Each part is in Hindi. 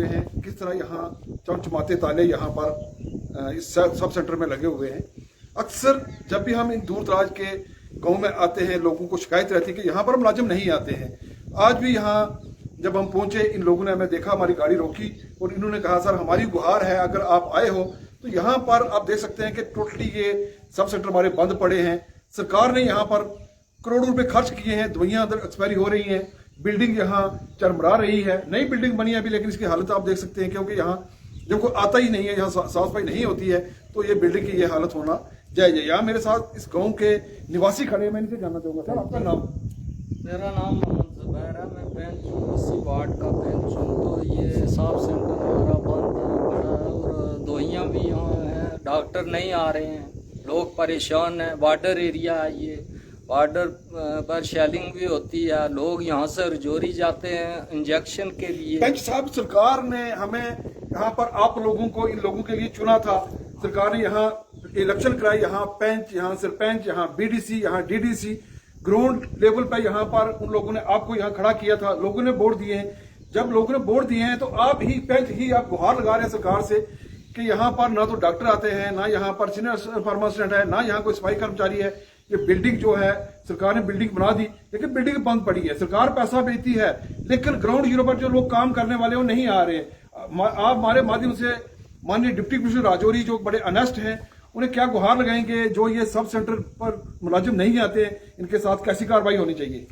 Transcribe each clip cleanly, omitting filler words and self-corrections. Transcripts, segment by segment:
हुए हैं, किस तरह यहाँ चमचमाते ताले यहाँ पर इस सब सेंटर में लगे हुए हैं। अक्सर जब भी हम इन दूर दराज के गाँव में आते हैं, लोगों को शिकायत रहती है कि यहाँ पर मुलाजिम नहीं आते हैं। आज भी यहाँ जब हम पहुंचे, इन लोगों ने हमें देखा, हमारी गाड़ी रोकी और इन्होंने कहा सर हमारी गुहार है, अगर आप आए हो तो यहाँ पर आप देख सकते हैं कि टोटली ये सब सेंटर हमारे बंद पड़े हैं। सरकार ने यहाँ पर करोड़ों रुपए खर्च किए हैं, दवाइयाँ अंदर एक्सपायरी हो रही हैं, बिल्डिंग यहाँ चरमरा रही है, नई बिल्डिंग बनी है अभी, लेकिन इसकी हालत आप देख सकते हैं, क्योंकि यहाँ जब कोई आता ही नहीं है, यहाँ साफ सफाई नहीं होती है, तो ये बिल्डिंग की ये हालत होना जायज है। यहाँ मेरे साथ इस गाँव के निवासी खड़े हैं, मैं इनसे जानना चाहूँगा सर आपका नाम। मेरा नाम मोहम्मद जुबैर है, मैं पेंच हूँ, इसी वार्ड का पेंच हूँ। तो ये साफ सेंटर हमारा बंद पड़ा है और दवाइयाँ भी यहाँ हैं, डॉक्टर नहीं आ रहे हैं, लोग परेशान हैं। बॉर्डर एरिया है ये, बॉर्डर पर शेलिंग भी होती है, लोग यहाँ से रजौरी जाते हैं इंजेक्शन के लिए। पेंच साहब, सरकार ने हमें यहाँ पर आप लोगों को, इन लोगों के लिए चुना था। सरकार ने यहाँ इलेक्शन कराई, यहाँ पेंच, यहाँ सरपंच, यहाँ बीडीसी, यहाँ डीडीसी, ग्राउंड लेवल पर यहाँ पर उन लोगों ने आपको यहाँ खड़ा किया था, लोगों ने वोट दिए हैं। जब लोगों ने वोट दिए हैं तो आप ही पेंच ही आप गुहार लगा रहे हैं सरकार से कि यहाँ पर ना तो डॉक्टर आते हैं, ना यहाँ पर सीनियर फार्मासिस्ट है, ना यहाँ कोई सफाई कर्मचारी है। ये बिल्डिंग जो है, सरकार ने बिल्डिंग बना दी, लेकिन बिल्डिंग बंद पड़ी है। सरकार पैसा भेजती है, लेकिन ग्राउंड जीरो पर जो लोग काम करने वाले वो नहीं आ रहे। आप हमारे माध्यम से माननीय डिप्टी कमिश्नर राजौरी जो बड़े अनेस्ट हैं, उन्हें क्या गुहार लगाएंगे, जो ये सब सेंटर पर मुलाजिम नहीं आते, इनके साथ कैसी कार्रवाई होनी चाहिए?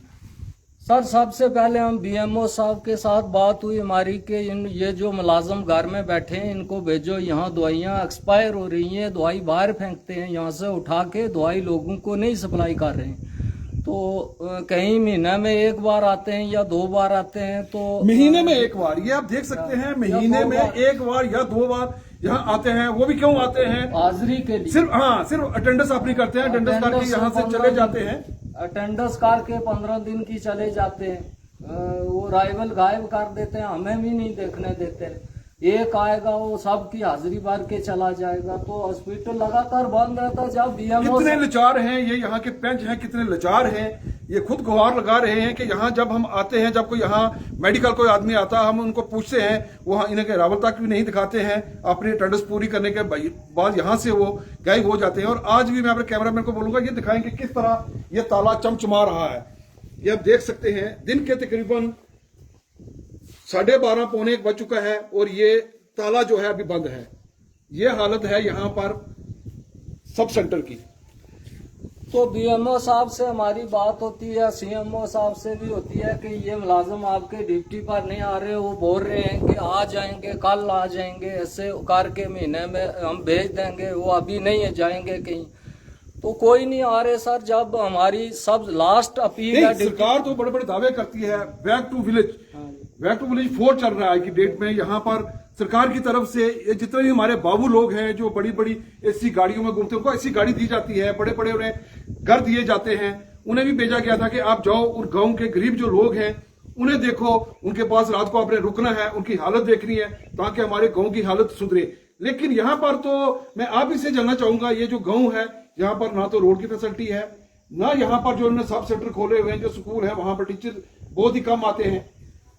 सर सबसे पहले हम बीएमओ साहब के साथ बात हुई हमारी कि ये जो मुलाजम घर में बैठे हैं इनको भेजो, यहाँ दवाइयाँ एक्सपायर हो रही हैं, दवाई बाहर फेंकते हैं, यहाँ से उठा के दवाई लोगों को नहीं सप्लाई कर रहे हैं। तो कहीं महीने में एक बार आते हैं या 2 बार आते हैं। तो महीने में एक बार, ये आप देख सकते हैं, महीने में एक बार या 2 बार यहाँ आते हैं। वो भी क्यों आते हैं? हाजिरी के लिए। सिर्फ अटेंडेंस अपनी करते हैं, अटेंडेंस करके यहाँ से चले जाते हैं। अटेंडेंस करके 15 दिन की चले जाते हैं, वो राइवल गायब कर देते हैं, हमें भी नहीं देखने देते। एक आएगा वो सबकी हाजिरी भर के चला जाएगा। तो हॉस्पिटल लगातार बंद रहता है। जब बीएमओ कितने लाचार हैं ये यहाँ के पेंच हैं, कितने लाचार हैं, ये खुद गुहार लगा रहे हैं कि यहाँ जब हम आते हैं, जब कोई यहाँ मेडिकल कोई आदमी आता, हम उनको पूछते हैं, वो इन्हें रावल तक भी नहीं दिखाते हैं। अपनी अटेंडेंस पूरी करने के बाद यहाँ से वो गायब हो जाते हैं। और आज भी मैं अपने कैमरामैन को बोलूंगा, ये दिखाएं कि किस तरह ये ताला चमचमा रहा है। ये आप देख सकते हैं, दिन के तकरीबन 12:30 पौने 1 बज चुका है और ये ताला जो है अभी बंद है। ये हालत है यहाँ पर सब सेंटर की। तो बीएमओ साहब से हमारी बात होती है, सीएमओ साहब से भी होती है कि ये मुलाजिम आपके ड्यूटी पर नहीं आ रहे। वो बोल रहे हैं कि आ जाएंगे, कल आ जाएंगे, ऐसे करके महीने में हम भेज देंगे। वो अभी नहीं जाएंगे कहीं, तो कोई नहीं आ रहे सर। जब हमारी सब लास्ट अपील है, सरकार तो बड़े बड़े दावे करती है, back to village, back to village 4 चल रहा है की डेट में। यहाँ पर सरकार की तरफ से जितने भी हमारे बाबू लोग हैं जो बड़ी बड़ी ऐसी गाड़ियों में घूमते हैं, उनको ऐसी गाड़ी दी जाती है, बड़े बड़े उन्हें घर दिए जाते हैं। उन्हें भी भेजा गया था कि आप जाओ और गांव के गरीब जो लोग हैं उन्हें देखो, उनके पास रात को आपने रुकना है, उनकी हालत देखनी है ताकि हमारे गाँव की हालत सुधरे। लेकिन यहाँ पर तो मैं आप ही से जानना चाहूंगा, ये जो गाँव है यहाँ पर ना तो रोड की फैसिलिटी है, ना यहाँ पर जो उन्होंने सब सेंटर खोले हुए हैं, जो स्कूल है वहां पर टीचर बहुत ही कम आते हैं।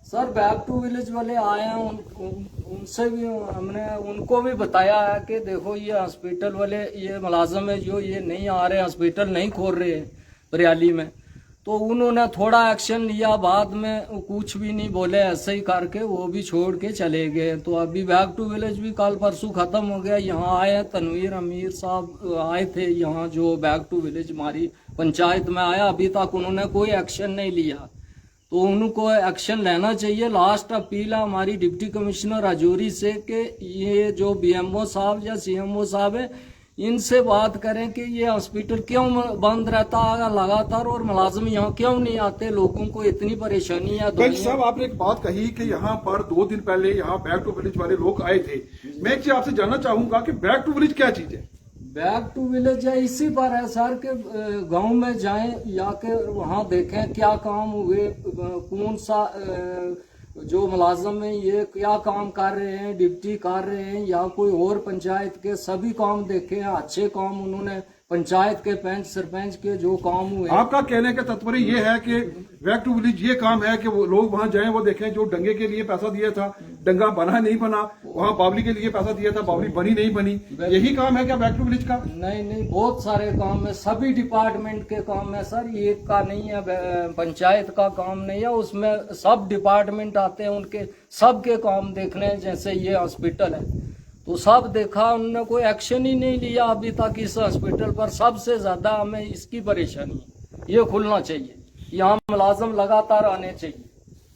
सर बैक टू विलेज वाले आए हैं, उनसे भी हमने उनको भी बताया है कि देखो ये हॉस्पिटल वाले, ये मुलाजम है जो ये नहीं आ रहे, हॉस्पिटल नहीं खोल रहे हैं बरियाली में। तो उन्होंने थोड़ा एक्शन लिया, बाद में कुछ भी नहीं बोले, ऐसे ही करके वो भी छोड़ के चले गए। तो अभी बैक टू विलेज भी कल परसों खत्म हो गया। यहाँ आए तनवीर अमीर साहब आए थे यहाँ, जो बैक टू विलेज हमारी पंचायत में आया, अभी तक उन्होंने कोई एक्शन नहीं लिया। तो उनको एक्शन लेना चाहिए। लास्ट अपील है हमारी डिप्टी कमिश्नर राजौरी से कि ये जो बीएमओ साहब या सीएमओ साहब है, इनसे बात करें कि ये हॉस्पिटल क्यों बंद रहता है लगातार और मुलाजिम यहाँ क्यों नहीं आते, लोगों को इतनी परेशानी है। साहब आपने एक बात कही कि यहाँ पर 2 दिन पहले यहाँ बैक टू विलेज वाले लोग आए थे। मैं एक चीज आपसे जानना चाहूंगा कि बैक टू विलेज क्या चीज है? बैक टू विलेज है इसी पर है सर के गांव में जाएं या के वहाँ देखें क्या काम हुए, कौन सा जो मुलाजम में ये क्या काम कर रहे हैं, डिप्टी कर रहे हैं या कोई और पंचायत के, सभी काम देखे हैं। अच्छे काम उन्होंने पंचायत के पंच सरपंच के जो काम हुए, आपका कहने का तात्पर्य ये है कि बैक टू विलेज ये काम है कि वो लोग वहां जाएं, वो देखें जो डंगे के लिए पैसा दिया था डंगा बना नहीं बना, वहां बावली के लिए पैसा दिया था बावली बनी नहीं बनी, यही काम है क्या बैक टू विलेज का? नहीं, बहुत सारे काम है, सभी डिपार्टमेंट के काम है सर, ये एक का नहीं है, पंचायत का काम नहीं है, उसमें सब डिपार्टमेंट आते हैं, उनके सबके काम देखने हैं। जैसे ये हॉस्पिटल है तो सब देखा, उन्होंने कोई एक्शन ही नहीं लिया अभी तक इस हॉस्पिटल पर। सबसे ज्यादा हमें इसकी परेशानी है, ये खुलना चाहिए, यहाँ मुलाजम लगातार आने चाहिए।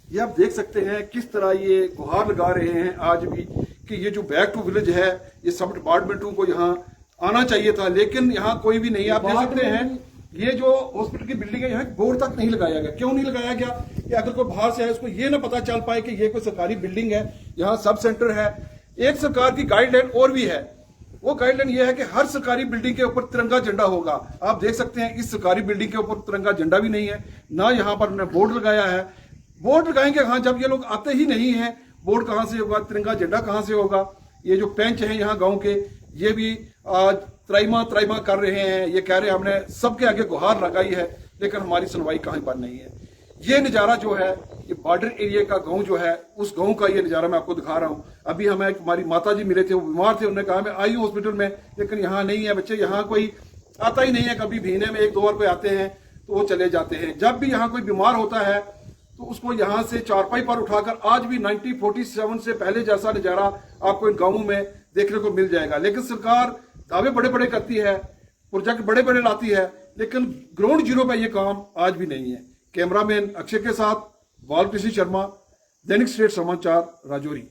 ये आप देख सकते हैं किस तरह ये गुहार लगा रहे हैं आज भी कि ये जो बैक टू विलेज है ये सब डिपार्टमेंटों को यहाँ आना चाहिए था, लेकिन यहाँ कोई भी नहीं है। आप देख सकते हैं ये जो हॉस्पिटल की बिल्डिंग है यहाँ बोर्ड तक नहीं लगाया गया। क्यों नहीं लगाया गया कि अगर कोई बाहर से आए उसको ये ना पता चल पाए कि ये कोई सरकारी बिल्डिंग है, यहाँ सब सेंटर है। एक सरकार की गाइडलाइन और भी है, वो गाइडलाइन ये है कि हर सरकारी बिल्डिंग के ऊपर तिरंगा झंडा होगा। आप देख सकते हैं इस सरकारी बिल्डिंग के ऊपर तिरंगा झंडा भी नहीं है, ना यहाँ पर उन्होंने बोर्ड लगाया है। बोर्ड लगाएंगे हाँ, जब ये लोग आते ही नहीं है, बोर्ड कहां से होगा, तिरंगा झंडा कहां से होगा? ये जो पेंच है यहाँ गांव के, ये भी आज त्राइमा कर रहे हैं, ये कह रहे हैं हमने सबके आगे गुहार लगाई है, लेकिन हमारी सुनवाई कहीं पर नहीं है। ये नजारा जो है ये बॉर्डर एरिया का गांव जो है, उस गांव का ये नजारा मैं आपको दिखा रहा हूं। अभी हमें हमारी माता जी मिले थे, वो बीमार थे, उन्होंने कहा मैं आई हूं हॉस्पिटल में, लेकिन यहाँ नहीं है बच्चे, यहाँ कोई आता ही नहीं है। कभी महीने में 1-2 बार कोई आते हैं तो वो चले जाते हैं। जब भी यहाँ कोई बीमार होता है तो उसको यहाँ से चारपाई पर उठाकर, आज भी 1947 से पहले जैसा नजारा आपको इन गांवों में देखने को मिल जाएगा। लेकिन सरकार दावे बड़े बड़े करती है, प्रोजेक्ट बड़े बड़े लाती है, लेकिन ग्राउंड जीरो पे ये काम आज भी नहीं है। कैमरामैन अक्षय के साथ बालकृष्ण शर्मा, दैनिक स्टेट समाचार, राजौरी।